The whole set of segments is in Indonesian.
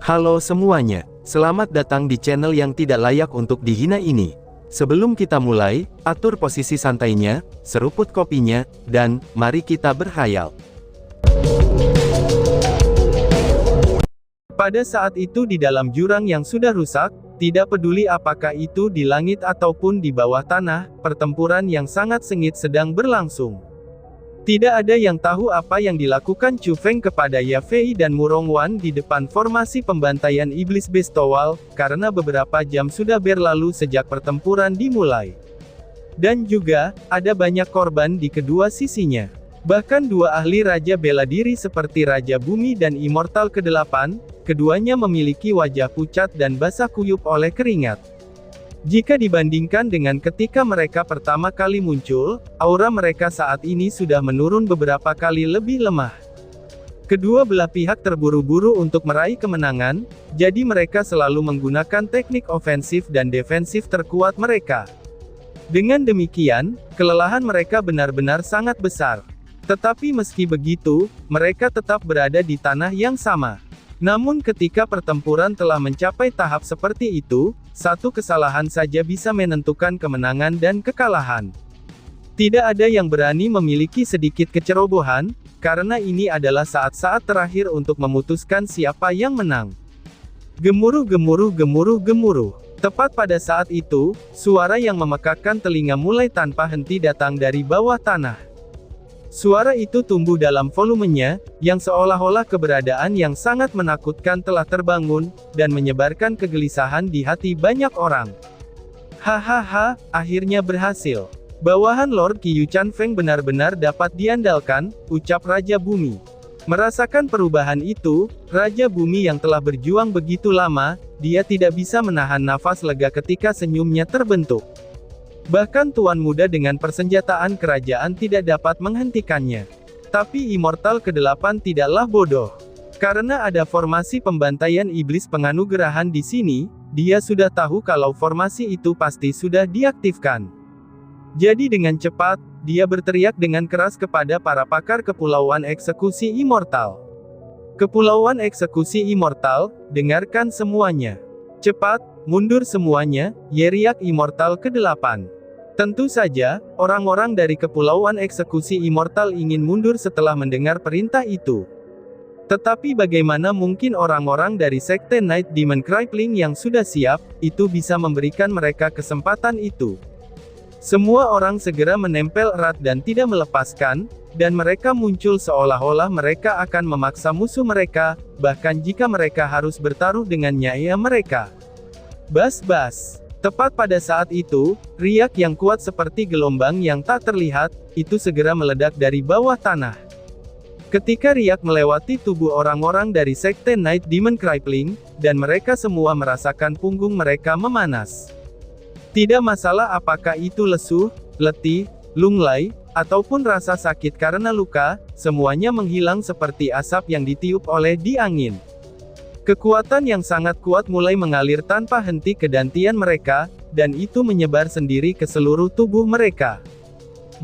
Halo semuanya, selamat datang di channel yang tidak layak untuk dihina ini. Sebelum kita mulai, atur posisi santainya, seruput kopinya, dan mari kita berkhayal. Pada saat itu di dalam jurang yang sudah rusak, tidak peduli apakah itu di langit ataupun di bawah tanah, pertempuran yang sangat sengit sedang berlangsung. Tidak ada yang tahu apa yang dilakukan Chu Feng kepada Ya Fei dan Murong Wan di depan formasi pembantaian iblis Bestowal, karena beberapa jam sudah berlalu sejak pertempuran dimulai. Dan juga, ada banyak korban di kedua sisinya. Bahkan dua ahli raja bela diri seperti Raja Bumi dan Immortal ke-8, keduanya memiliki wajah pucat dan basah kuyup oleh keringat. Jika dibandingkan dengan ketika mereka pertama kali muncul, aura mereka saat ini sudah menurun beberapa kali lebih lemah. Kedua belah pihak terburu-buru untuk meraih kemenangan, jadi mereka selalu menggunakan teknik ofensif dan defensif terkuat mereka. Dengan demikian, kelelahan mereka benar-benar sangat besar. Tetapi meski begitu, mereka tetap berada di tanah yang sama. Namun ketika pertempuran telah mencapai tahap seperti itu, satu kesalahan saja bisa menentukan kemenangan dan kekalahan. Tidak ada yang berani memiliki sedikit kecerobohan, karena ini adalah saat-saat terakhir untuk memutuskan siapa yang menang. Gemuruh gemuruh gemuruh gemuruh. Tepat pada saat itu, suara yang memekakkan telinga mulai tanpa henti datang dari bawah tanah. Suara itu tumbuh dalam volumenya, yang seolah-olah keberadaan yang sangat menakutkan telah terbangun, dan menyebarkan kegelisahan di hati banyak orang. Hahaha, akhirnya berhasil. Bawahan Lord Qiyu Chan Feng benar-benar dapat diandalkan, ucap Raja Bumi. Merasakan perubahan itu, Raja Bumi yang telah berjuang begitu lama, dia tidak bisa menahan nafas lega ketika senyumnya terbentuk. Bahkan Tuan Muda dengan persenjataan kerajaan tidak dapat menghentikannya. Tapi Immortal ke-8 tidaklah bodoh. Karena ada formasi pembantaian iblis penganugerahan di sini, dia sudah tahu kalau formasi itu pasti sudah diaktifkan. Jadi dengan cepat, dia berteriak dengan keras kepada para pakar Kepulauan Eksekusi Immortal. Kepulauan Eksekusi Immortal, dengarkan semuanya. Cepat, mundur semuanya, Yeriak Immortal ke-8. Tentu saja, orang-orang dari Kepulauan Eksekusi Immortal ingin mundur setelah mendengar perintah itu. Tetapi bagaimana mungkin orang-orang dari Sekte Night Demon Crippling yang sudah siap, itu bisa memberikan mereka kesempatan itu. Semua orang segera menempel erat dan tidak melepaskan, dan mereka muncul seolah-olah mereka akan memaksa musuh mereka, bahkan jika mereka harus bertaruh dengan nyawa mereka. Bas-bas. Tepat pada saat itu, riak yang kuat seperti gelombang yang tak terlihat, itu segera meledak dari bawah tanah. Ketika riak melewati tubuh orang-orang dari Sekte Night Demon Crippling, dan mereka semua merasakan punggung mereka memanas. Tidak masalah apakah itu lesu, letih, lunglai, ataupun rasa sakit karena luka, semuanya menghilang seperti asap yang ditiup oleh di angin. Kekuatan yang sangat kuat mulai mengalir tanpa henti ke dantian mereka, dan itu menyebar sendiri ke seluruh tubuh mereka.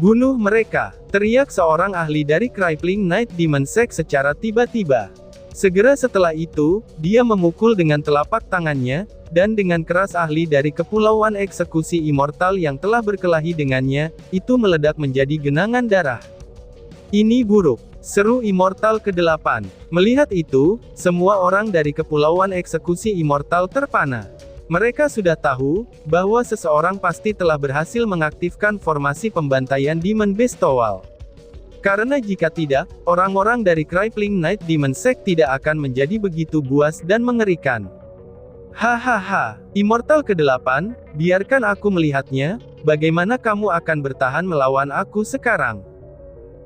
Bunuh mereka! Teriak seorang ahli dari Crippling Night Demon Sect secara tiba-tiba. Segera setelah itu, dia memukul dengan telapak tangannya, dan dengan keras ahli dari Kepulauan Eksekusi Immortal yang telah berkelahi dengannya, itu meledak menjadi genangan darah. Ini buruk. Seru Immortal ke-8. Melihat itu, semua orang dari Kepulauan Eksekusi Immortal terpana. Mereka sudah tahu, bahwa seseorang pasti telah berhasil mengaktifkan formasi pembantaian Demon Bestowal. Karena jika tidak, orang-orang dari Crippling Night Demon Sect tidak akan menjadi begitu buas dan mengerikan. Hahaha, Immortal ke-8, biarkan aku melihatnya, bagaimana kamu akan bertahan melawan aku sekarang.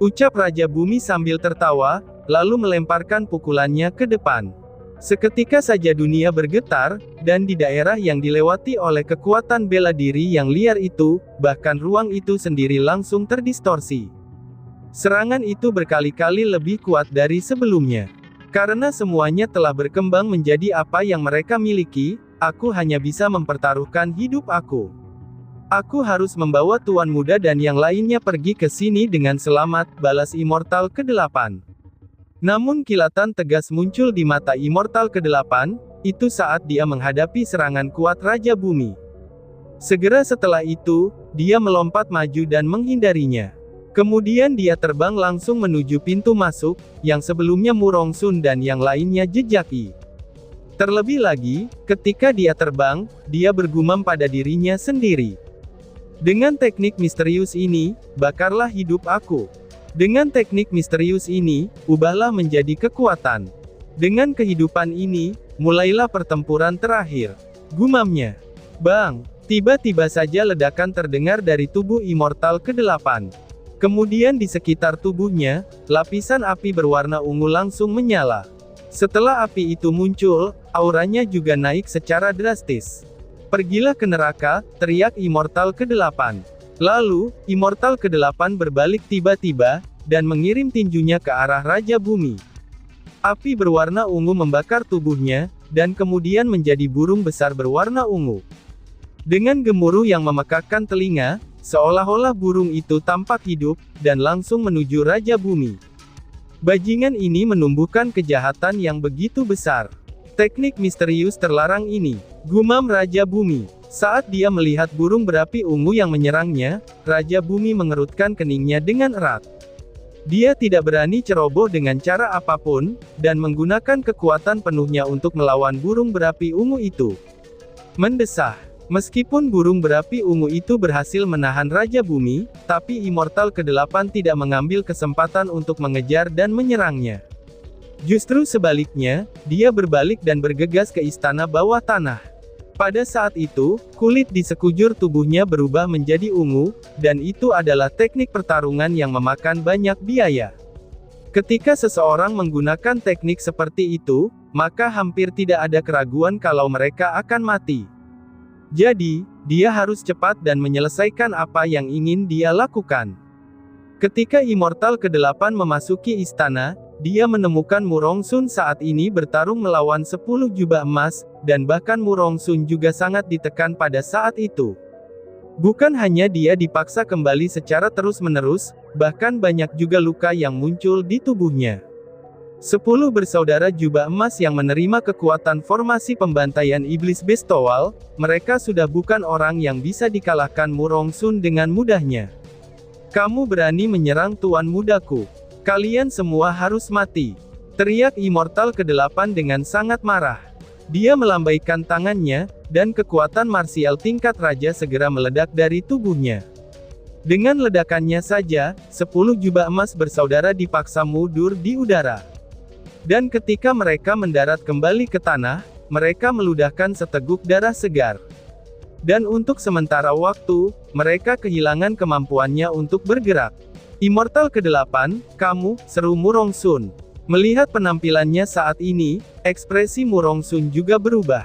Ucap Raja Bumi sambil tertawa, lalu melemparkan pukulannya ke depan. Seketika saja dunia bergetar, dan di daerah yang dilewati oleh kekuatan bela diri yang liar itu, bahkan ruang itu sendiri langsung terdistorsi. Serangan itu berkali-kali lebih kuat dari sebelumnya. Karena semuanya telah berkembang menjadi apa yang mereka miliki, aku hanya bisa mempertaruhkan hidup aku. Aku harus membawa Tuan Muda dan yang lainnya pergi ke sini dengan selamat, balas Immortal ke-8. Namun kilatan tegas muncul di mata Immortal ke-8, itu saat dia menghadapi serangan kuat Raja Bumi. Segera setelah itu, dia melompat maju dan menghindarinya. Kemudian dia terbang langsung menuju pintu masuk, yang sebelumnya Murongsun dan yang lainnya jejaki. Terlebih lagi, ketika dia terbang, dia bergumam pada dirinya sendiri. Dengan teknik misterius ini, bakarlah hidup aku. Dengan teknik misterius ini, ubahlah menjadi kekuatan. Dengan kehidupan ini, mulailah pertempuran terakhir. Gumamnya. Bang! Tiba-tiba saja ledakan terdengar dari tubuh Immortal ke-8. Kemudian di sekitar tubuhnya, lapisan api berwarna ungu langsung menyala. Setelah api itu muncul, auranya juga naik secara drastis. Pergilah ke neraka, teriak Immortal ke-8. Lalu, Immortal ke-8 berbalik tiba-tiba, dan mengirim tinjunya ke arah Raja Bumi. Api berwarna ungu membakar tubuhnya, dan kemudian menjadi burung besar berwarna ungu. Dengan gemuruh yang memekakkan telinga, seolah-olah burung itu tampak hidup, dan langsung menuju Raja Bumi. Bajingan ini menumbuhkan kejahatan yang begitu besar. Teknik misterius terlarang ini, gumam Raja Bumi. Saat dia melihat burung berapi ungu yang menyerangnya, Raja Bumi mengerutkan keningnya dengan erat. Dia tidak berani ceroboh dengan cara apapun, dan menggunakan kekuatan penuhnya untuk melawan burung berapi ungu itu. Mendesah. Meskipun burung berapi ungu itu berhasil menahan Raja Bumi, tapi Immortal ke-8 tidak mengambil kesempatan untuk mengejar dan menyerangnya. Justru sebaliknya, dia berbalik dan bergegas ke istana bawah tanah. Pada saat itu, kulit di sekujur tubuhnya berubah menjadi ungu, dan itu adalah teknik pertarungan yang memakan banyak biaya. Ketika seseorang menggunakan teknik seperti itu, maka hampir tidak ada keraguan kalau mereka akan mati. Jadi, dia harus cepat dan menyelesaikan apa yang ingin dia lakukan. Ketika Immortal ke-8 memasuki istana, dia menemukan Murongsun saat ini bertarung melawan 10 jubah emas, dan bahkan Murongsun juga sangat ditekan pada saat itu. Bukan hanya dia dipaksa kembali secara terus-menerus, bahkan banyak juga luka yang muncul di tubuhnya. 10 bersaudara jubah emas yang menerima kekuatan formasi pembantaian iblis Bestowal, mereka sudah bukan orang yang bisa dikalahkan Murongsun dengan mudahnya. Kamu berani menyerang tuan mudaku. Kalian semua harus mati. Teriak Immortal ke-8 dengan sangat marah. Dia melambaikan tangannya, dan kekuatan marsial tingkat raja segera meledak dari tubuhnya. Dengan ledakannya saja, 10 jubah emas bersaudara dipaksa mundur di udara. Dan ketika mereka mendarat kembali ke tanah, mereka meludahkan seteguk darah segar. Dan untuk sementara waktu, mereka kehilangan kemampuannya untuk bergerak. Immortal ke-8, kamu, seru Murongsun. Melihat penampilannya saat ini, ekspresi Murongsun juga berubah.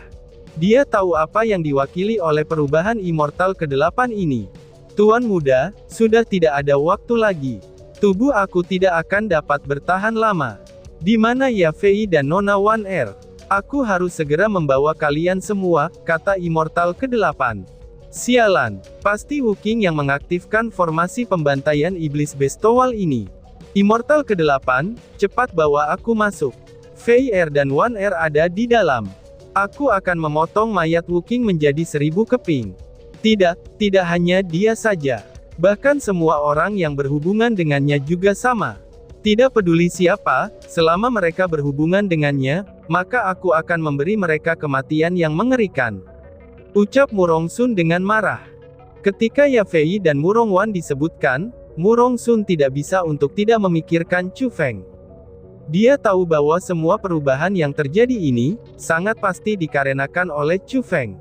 Dia tahu apa yang diwakili oleh perubahan Immortal ke-8 ini. Tuan muda, sudah tidak ada waktu lagi. Tubuh aku tidak akan dapat bertahan lama. Di mana ya Fei dan Nona One Air? Aku harus segera membawa kalian semua, kata Immortal ke-8. Sialan, pasti Wuking yang mengaktifkan formasi pembantaian iblis Bestowal ini. Immortal ke-8, cepat bawa aku masuk. Fei Air dan One Air ada di dalam. Aku akan memotong mayat Wuking menjadi 1000 keping. Tidak hanya dia saja. Bahkan semua orang yang berhubungan dengannya juga sama. Tidak peduli siapa, selama mereka berhubungan dengannya, maka aku akan memberi mereka kematian yang mengerikan. Ucap Murongsun dengan marah. Ketika Ya Fei dan Murongwan disebutkan, Murongsun tidak bisa untuk tidak memikirkan Chu Feng. Dia tahu bahwa semua perubahan yang terjadi ini, sangat pasti dikarenakan oleh Chu Feng.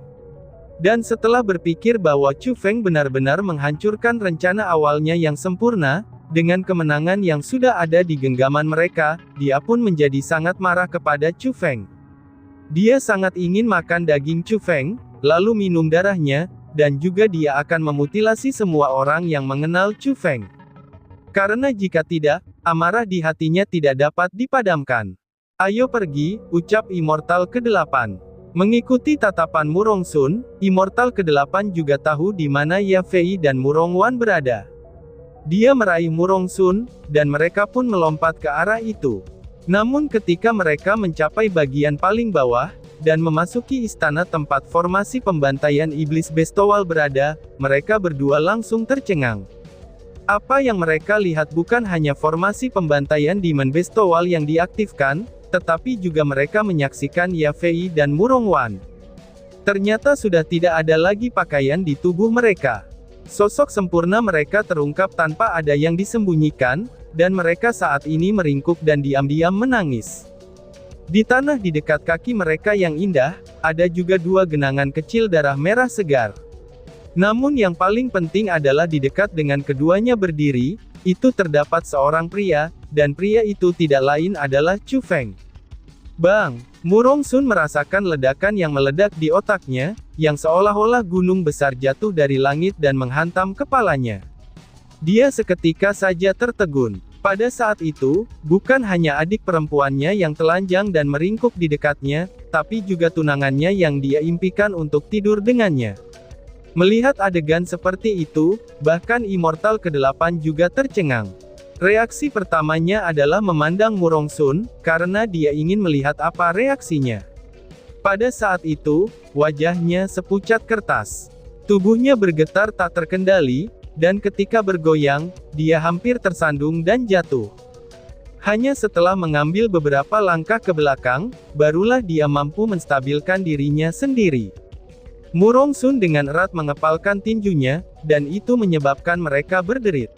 Dan setelah berpikir bahwa Chu Feng benar-benar menghancurkan rencana awalnya yang sempurna, dengan kemenangan yang sudah ada di genggaman mereka, dia pun menjadi sangat marah kepada Chu Feng. Dia sangat ingin makan daging Chu Feng, lalu minum darahnya, dan juga dia akan memutilasi semua orang yang mengenal Chu Feng. Karena jika tidak, amarah di hatinya tidak dapat dipadamkan. Ayo pergi, ucap Immortal ke-8. Mengikuti tatapan Murongsun, Immortal ke-8 juga tahu di mana Ya Fei dan Murongwan berada. Dia meraih Murongsun, dan mereka pun melompat ke arah itu. Namun ketika mereka mencapai bagian paling bawah, dan memasuki istana tempat formasi pembantaian iblis Bestowal berada, mereka berdua langsung tercengang. Apa yang mereka lihat bukan hanya formasi pembantaian Demon Bestowal yang diaktifkan, tetapi juga mereka menyaksikan Yafei dan Murongwan. Ternyata sudah tidak ada lagi pakaian di tubuh mereka. Sosok sempurna mereka terungkap tanpa ada yang disembunyikan, dan mereka saat ini meringkuk dan diam-diam menangis. Di tanah di dekat kaki mereka yang indah, ada juga 2 genangan kecil darah merah segar. Namun yang paling penting adalah di dekat dengan keduanya berdiri, itu terdapat seorang pria, dan pria itu tidak lain adalah Chu Feng. Bang! Murongsun merasakan ledakan yang meledak di otaknya, yang seolah-olah gunung besar jatuh dari langit dan menghantam kepalanya. Dia seketika saja tertegun. Pada saat itu, bukan hanya adik perempuannya yang telanjang dan meringkuk di dekatnya, tapi juga tunangannya yang dia impikan untuk tidur dengannya. Melihat adegan seperti itu, bahkan Immortal ke-8 juga tercengang. Reaksi pertamanya adalah memandang Murongsun, karena dia ingin melihat apa reaksinya. Pada saat itu, wajahnya sepucat kertas. Tubuhnya bergetar tak terkendali, dan ketika bergoyang, dia hampir tersandung dan jatuh. Hanya setelah mengambil beberapa langkah ke belakang, barulah dia mampu menstabilkan dirinya sendiri. Murongsun dengan erat mengepalkan tinjunya, dan itu menyebabkan mereka berderit.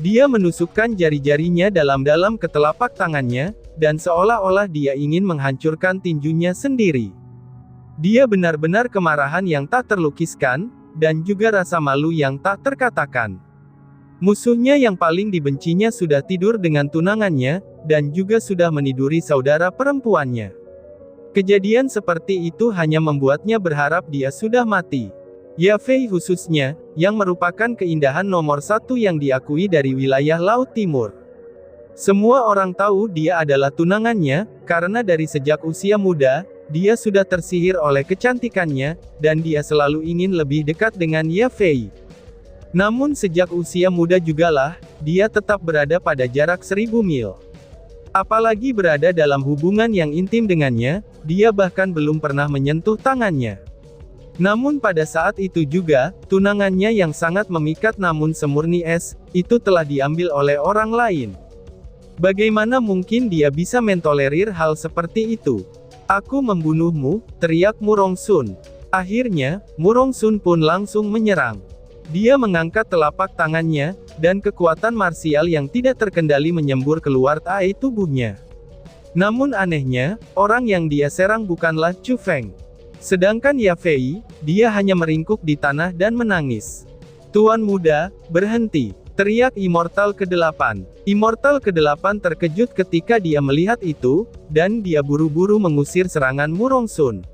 Dia menusukkan jari-jarinya dalam-dalam ke telapak tangannya, dan seolah-olah dia ingin menghancurkan tinjunya sendiri. Dia benar-benar kemarahan yang tak terlukiskan, dan juga rasa malu yang tak terkatakan. Musuhnya yang paling dibencinya sudah tidur dengan tunangannya, dan juga sudah meniduri saudara perempuannya. Kejadian seperti itu hanya membuatnya berharap dia sudah mati. Yafei khususnya, yang merupakan keindahan nomor 1 yang diakui dari wilayah Laut Timur. Semua orang tahu dia adalah tunangannya, karena dari sejak usia muda, dia sudah tersihir oleh kecantikannya, dan dia selalu ingin lebih dekat dengan Yafei. Namun sejak usia muda jugalah, dia tetap berada pada jarak 1000 mil. Apalagi berada dalam hubungan yang intim dengannya, dia bahkan belum pernah menyentuh tangannya. Namun pada saat itu juga, tunangannya yang sangat memikat namun semurni es, itu telah diambil oleh orang lain. Bagaimana mungkin dia bisa mentolerir hal seperti itu? Aku membunuhmu, teriak Murongsun. Akhirnya, Murongsun pun langsung menyerang. Dia mengangkat telapak tangannya, dan kekuatan marsial yang tidak terkendali menyembur keluar dari tubuhnya. Namun anehnya, orang yang dia serang bukanlah Chu Feng. Sedangkan Yafei, dia hanya meringkuk di tanah dan menangis. Tuan muda, berhenti, teriak Immortal ke-8. Immortal ke-8 terkejut ketika dia melihat itu, dan dia buru-buru mengusir serangan Murongsun.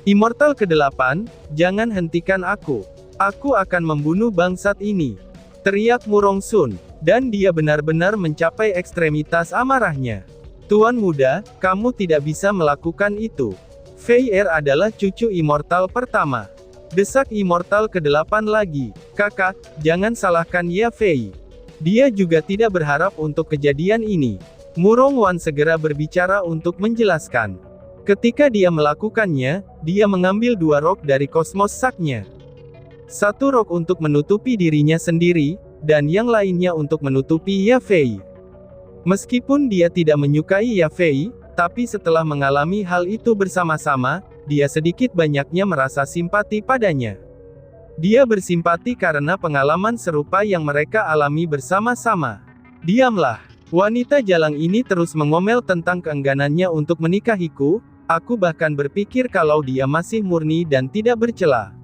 Immortal ke-8, jangan hentikan aku. Aku akan membunuh bangsat ini. Teriak Murongsun, dan dia benar-benar mencapai ekstremitas amarahnya. Tuan muda, kamu tidak bisa melakukan itu. Fei Er adalah cucu Immortal pertama. Desak Immortal ke-8 lagi. Kakak, jangan salahkan Yafei. Dia juga tidak berharap untuk kejadian ini. Murongwan segera berbicara untuk menjelaskan. Ketika dia melakukannya, dia mengambil 2 rok dari kosmos saknya. 1 rok untuk menutupi dirinya sendiri, dan yang lainnya untuk menutupi Yafei. Meskipun dia tidak menyukai Yafei, tapi setelah mengalami hal itu bersama-sama, dia sedikit banyaknya merasa simpati padanya. Dia bersimpati karena pengalaman serupa yang mereka alami bersama-sama. Diamlah. Wanita jalang ini terus mengomel tentang keengganannya untuk menikahiku, aku bahkan berpikir kalau dia masih murni dan tidak bercela.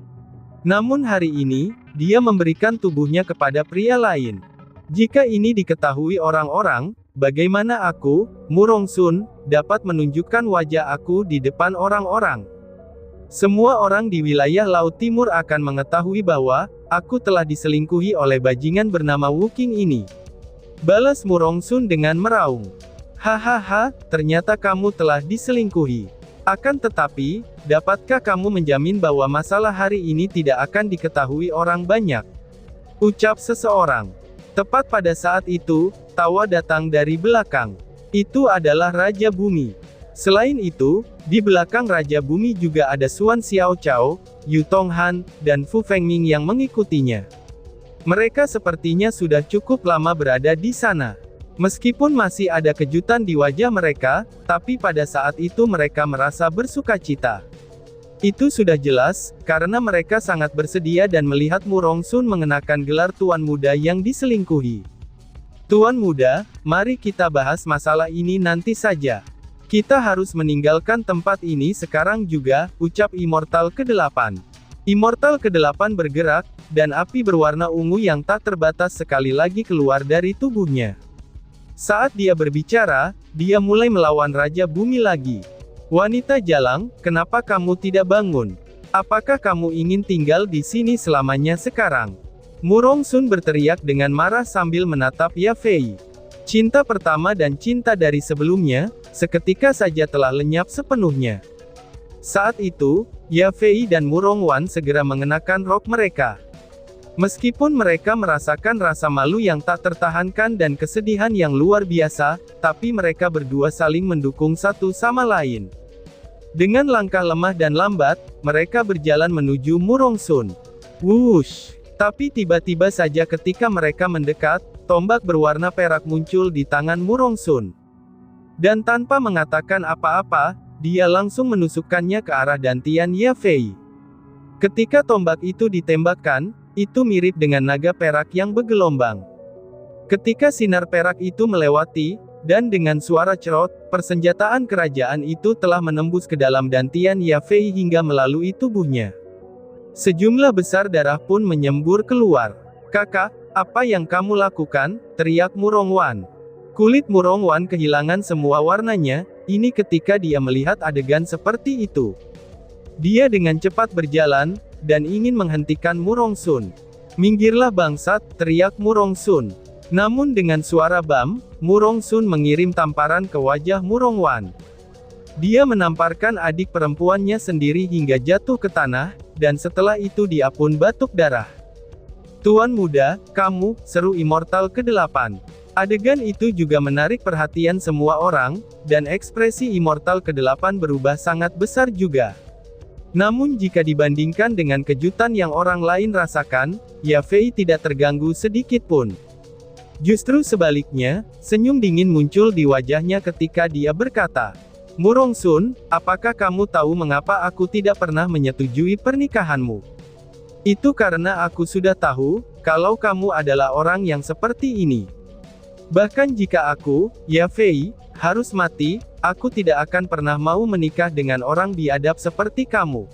Namun hari ini, dia memberikan tubuhnya kepada pria lain. Jika ini diketahui orang-orang, bagaimana aku, Murongsun, dapat menunjukkan wajah aku di depan orang-orang? Semua orang di wilayah Laut Timur akan mengetahui bahwa, aku telah diselingkuhi oleh bajingan bernama Wu Qing ini. Balas Murongsun dengan meraung. Hahaha, ternyata kamu telah diselingkuhi. Akan tetapi, dapatkah kamu menjamin bahwa masalah hari ini tidak akan diketahui orang banyak? Ucap seseorang. Tepat pada saat itu, tawa datang dari belakang. Itu adalah Raja Bumi. Selain itu, di belakang Raja Bumi juga ada Xuan Xiaochao, Yu Tonghan, dan Fu Fengming yang mengikutinya. Mereka sepertinya sudah cukup lama berada di sana. Meskipun masih ada kejutan di wajah mereka, tapi pada saat itu mereka merasa bersukacita. Itu sudah jelas, karena mereka sangat bersedia dan melihat Mu Rongsun mengenakan gelar Tuan Muda yang diselingkuhi. Tuan Muda, mari kita bahas masalah ini nanti saja. Kita harus meninggalkan tempat ini sekarang juga, ucap Immortal ke-8. Immortal ke-8 bergerak, dan api berwarna ungu yang tak terbatas sekali lagi keluar dari tubuhnya. Saat dia berbicara, dia mulai melawan Raja Bumi lagi. Wanita jalang, kenapa kamu tidak bangun? Apakah kamu ingin tinggal di sini selamanya sekarang? Mu Rongsun berteriak dengan marah sambil menatap Ye Fei. Cinta pertama dan cinta dari sebelumnya, seketika saja telah lenyap sepenuhnya. Saat itu, Ye Fei dan Mu Rongwan segera mengenakan rok mereka. Meskipun mereka merasakan rasa malu yang tak tertahankan dan kesedihan yang luar biasa, tapi mereka berdua saling mendukung satu sama lain. Dengan langkah lemah dan lambat, mereka berjalan menuju Mu Rongsun. Wush! Tapi tiba-tiba saja ketika mereka mendekat, tombak berwarna perak muncul di tangan Mu Rongsun. Dan tanpa mengatakan apa-apa, dia langsung menusukkannya ke arah dantian Ye Fei. Ketika tombak itu ditembakkan, itu mirip dengan naga perak yang bergelombang. Ketika sinar perak itu melewati, dan dengan suara cerot, persenjataan kerajaan itu telah menembus ke dalam dantian Ye Fei hingga melalui tubuhnya. Sejumlah besar darah pun menyembur keluar. Kakak, apa yang kamu lakukan? Teriak Mu Rongwan. Kulit Mu Rongwan kehilangan semua warnanya, ini ketika dia melihat adegan seperti itu. Dia dengan cepat berjalan, dan ingin menghentikan Mu Rongsun. Minggirlah bangsat, teriak Mu Rongsun. Namun dengan suara bam, Mu Rongsun mengirim tamparan ke wajah Mu Rongwan. Dia menamparkan adik perempuannya sendiri hingga jatuh ke tanah, dan setelah itu dia pun batuk darah. Tuan Muda, kamu, seru Immortal ke-8. Adegan itu juga menarik perhatian semua orang, dan ekspresi Immortal ke-8 berubah sangat besar juga. Namun jika dibandingkan dengan kejutan yang orang lain rasakan, Ye Fei tidak terganggu sedikit pun. Justru sebaliknya, senyum dingin muncul di wajahnya ketika dia berkata, Mu Rongsun, apakah kamu tahu mengapa aku tidak pernah menyetujui pernikahanmu? Itu karena aku sudah tahu, kalau kamu adalah orang yang seperti ini. Bahkan jika aku, Ye Fei, harus mati, aku tidak akan pernah mau menikah dengan orang biadab seperti kamu.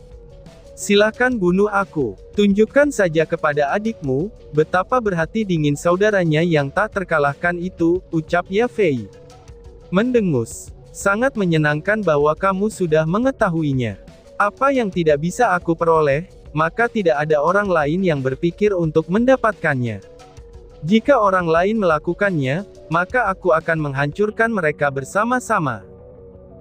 Silakan bunuh aku. Tunjukkan saja kepada adikmu, betapa berhati dingin saudaranya yang tak terkalahkan itu, ucap Ye Fei. Mendengus. Sangat menyenangkan bahwa kamu sudah mengetahuinya. Apa yang tidak bisa aku peroleh, maka tidak ada orang lain yang berpikir untuk mendapatkannya. Jika orang lain melakukannya, maka aku akan menghancurkan mereka bersama-sama.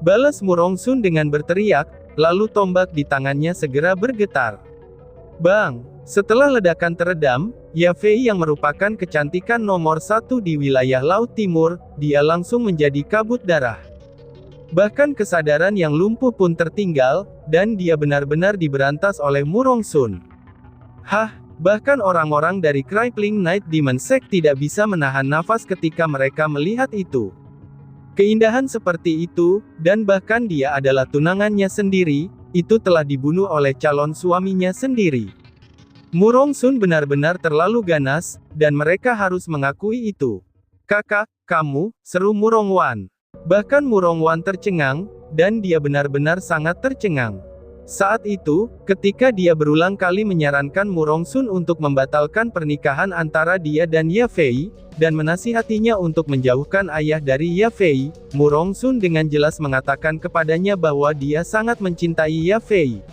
Balas Mu Rongsun dengan berteriak, lalu tombak di tangannya segera bergetar. Bang! Setelah ledakan teredam, Ye Fei yang merupakan kecantikan nomor 1 di wilayah Laut Timur, dia langsung menjadi kabut darah. Bahkan kesadaran yang lumpuh pun tertinggal, dan dia benar-benar diberantas oleh Mu Rongsun. Hah, bahkan orang-orang dari Crippling Night Demon Sect tidak bisa menahan nafas ketika mereka melihat itu. Keindahan seperti itu, dan bahkan dia adalah tunangannya sendiri, itu telah dibunuh oleh calon suaminya sendiri. Mu Rongsun benar-benar terlalu ganas, dan mereka harus mengakui itu. Kakak, kamu, seru Mu Rongwan. Bahkan Mu Rongwan tercengang, dan dia benar-benar sangat tercengang. Saat itu, ketika dia berulang kali menyarankan Mu Rongsun untuk membatalkan pernikahan antara dia dan Ye Fei, dan menasihatinya untuk menjauhkan ayah dari Ye Fei, Mu Rongsun dengan jelas mengatakan kepadanya bahwa dia sangat mencintai Ye Fei.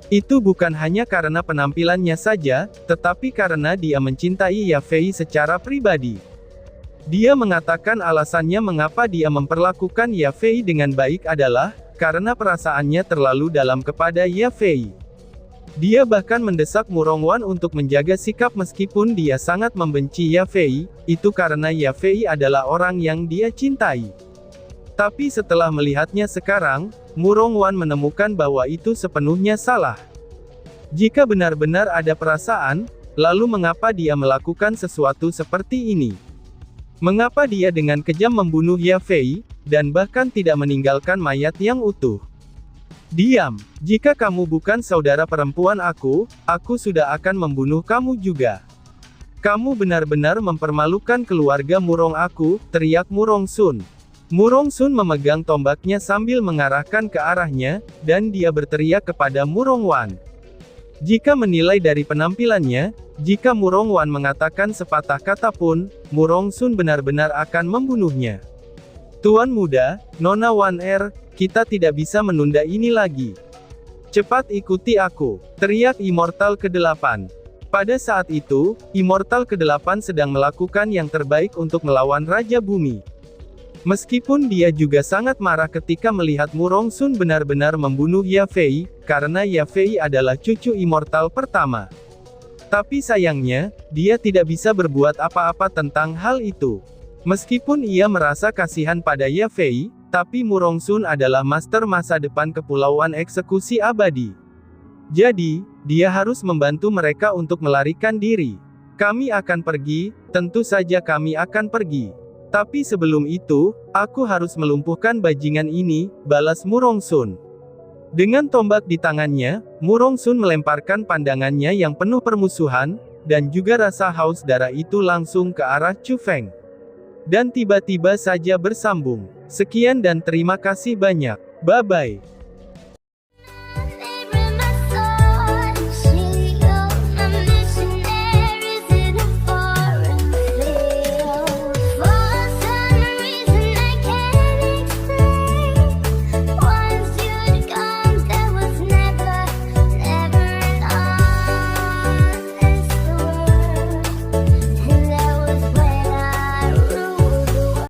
Itu bukan hanya karena penampilannya saja, tetapi karena dia mencintai Ye Fei secara pribadi. Dia mengatakan alasannya mengapa dia memperlakukan Ye Fei dengan baik adalah, karena perasaannya terlalu dalam kepada Ye Fei. Dia bahkan mendesak Mu Rongwan untuk menjaga sikap meskipun dia sangat membenci Ye Fei, itu karena Ye Fei adalah orang yang dia cintai. Tapi setelah melihatnya sekarang, Murongwan menemukan bahwa itu sepenuhnya salah. Jika benar-benar ada perasaan, lalu mengapa dia melakukan sesuatu seperti ini? Mengapa dia dengan kejam membunuh Ye Fei, dan bahkan tidak meninggalkan mayat yang utuh? Diam, jika kamu bukan saudara perempuan aku sudah akan membunuh kamu juga. Kamu benar-benar mempermalukan keluarga Murong aku, teriak Murong Sun. Murong Sun memegang tombaknya sambil mengarahkan ke arahnya, dan dia berteriak kepada Murongwan. Jika menilai dari penampilannya, jika Murongwan mengatakan sepatah kata pun, Murong Sun benar-benar akan membunuhnya. Tuan muda, Nona Wan kita tidak bisa menunda ini lagi. Cepat ikuti aku, teriak Immortal ke-8. Pada saat itu, Immortal ke-8 sedang melakukan yang terbaik untuk melawan Raja Bumi. Meskipun dia juga sangat marah ketika melihat Murong Sun benar-benar membunuh Ye Fei, karena Ye Fei adalah cucu Immortal pertama. Tapi sayangnya, dia tidak bisa berbuat apa-apa tentang hal itu. Meskipun ia merasa kasihan pada Ye Fei, tapi Murong Sun adalah master masa depan Kepulauan Eksekusi Abadi. Jadi, dia harus membantu mereka untuk melarikan diri. Kami akan pergi, tentu saja kami akan pergi. Tapi sebelum itu, aku harus melumpuhkan bajingan ini, balas Murong Sun. Dengan tombak di tangannya, Murong Sun melemparkan pandangannya yang penuh permusuhan, dan juga rasa haus darah itu langsung ke arah Chu Feng. Dan tiba-tiba saja bersambung. Sekian dan terima kasih banyak. Bye-bye.